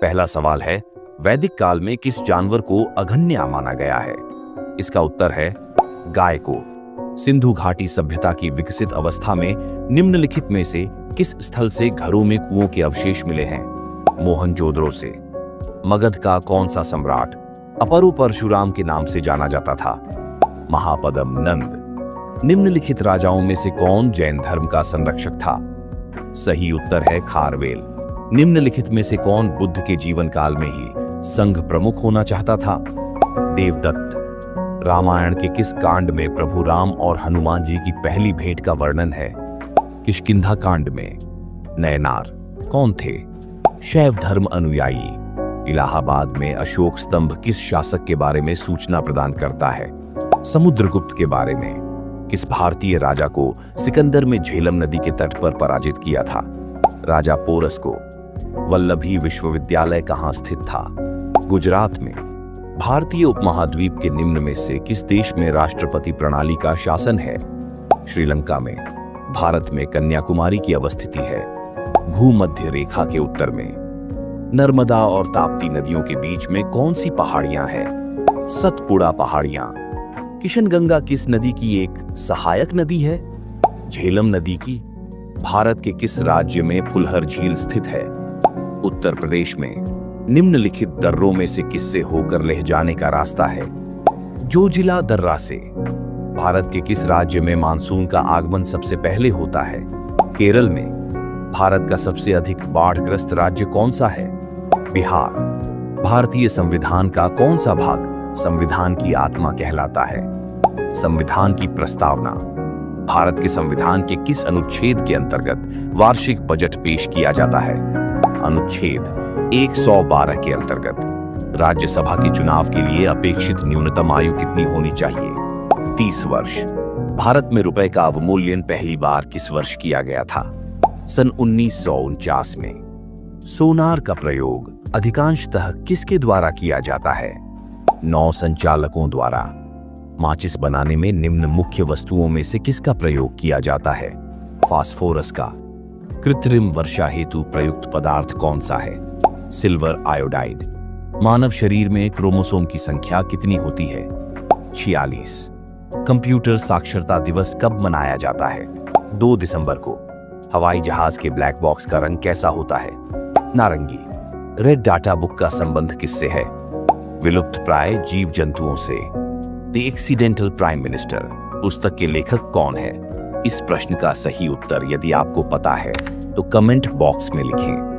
पहला सवाल है, वैदिक काल में किस जानवर को अघन्या माना गया है? इसका उत्तर है गाय को। सिंधु घाटी सभ्यता की विकसित अवस्था में निम्नलिखित में से किस स्थल से घरों में कुओं के अवशेष मिले हैं? मोहनजोदड़ो से। मगध का कौन सा सम्राट अपरु परशुराम के नाम से जाना जाता था? महापद्म नंद। निम्नलिखित राजाओं में से कौन जैन धर्म का संरक्षक था? सही उत्तर है खारवेल। निम्नलिखित में से कौन बुद्ध के जीवन काल में ही संघ प्रमुख होना चाहता था? देवदत्त। रामायण के किस कांड में प्रभु राम और हनुमान जी की पहली भेंट का वर्णन है? किष्किंधा कांड में। नयनार कौन थे? शैव धर्म अनुयायी। इलाहाबाद में अशोक स्तंभ किस शासक के बारे में सूचना प्रदान करता है? समुद्रगुप्त के बारे में। किस भारतीय राजा को सिकंदर में झेलम नदी के तट पर पराजित किया था? राजा पोरस को। वल्लभी विश्वविद्यालय कहाँ स्थित था? गुजरात में। भारतीय उपमहाद्वीप के निम्न में से किस देश में राष्ट्रपति प्रणाली का शासन है? श्रीलंका में। भारत में कन्याकुमारी की अवस्थिति है भूमध्य रेखा के उत्तर में। नर्मदा और ताप्ती नदियों के बीच में कौन सी पहाड़ियां हैं? सतपुड़ा पहाड़ियां। किशनगंगा किस नदी की एक सहायक नदी है? झेलम नदी की। भारत के किस राज्य में फुलहर झील स्थित है? उत्तर प्रदेश में। निम्नलिखित दर्रों में से किससे होकर लेह जाने का रास्ता है? जोजिला दर्रा से। भारत के किस राज्य में मानसून का आगमन सबसे पहले होता है? केरल में। भारत का सबसे अधिक बाढ़ग्रस्त राज्य कौन सा है? बिहार। भारतीय संविधान का कौन सा भाग संविधान की आत्मा कहलाता है? संविधान की प्रस्तावना। भारत के संविधान के किस अनुच्छेद के अंतर्गत वार्षिक बजट पेश किया जाता है? अनुच्छेद 112 के अंतर्गत। राज्यसभा के चुनाव के लिए अपेक्षित न्यूनतम आयु कितनी होनी चाहिए? 30 वर्ष। भारत में रुपए का अवमूल्यन पहली बार किस वर्ष किया गया था? सन 1949 में। सोनार का प्रयोग अधिकांशतः किसके द्वारा किया जाता है? नौ संचालकों द्वारा। माचिस बनाने में निम्न मुख्य वस्तुओं में से किसका प्रयोग किया जाता है? फास्फोरस का। कृत्रिम वर्षा हेतु प्रयुक्त पदार्थ कौन सा है? Silver iodide. मानव शरीर में क्रोमोसोम की संख्या कितनी होती है? 46। कंप्यूटर साक्षरता दिवस कब मनाया जाता है? 2 दिसंबर को। हवाई जहाज के ब्लैक बॉक्स का रंग कैसा होता है? नारंगी। रेड डाटा बुक का संबंध किससे है? विलुप्त प्राय जीव जंतुओं से। द एक्सीडेंटल प्राइम मिनिस्टर पुस्तक के लेखक कौन है? इस प्रश्न का सही उत्तर यदि आपको पता है तो कमेंट बॉक्स में लिखें।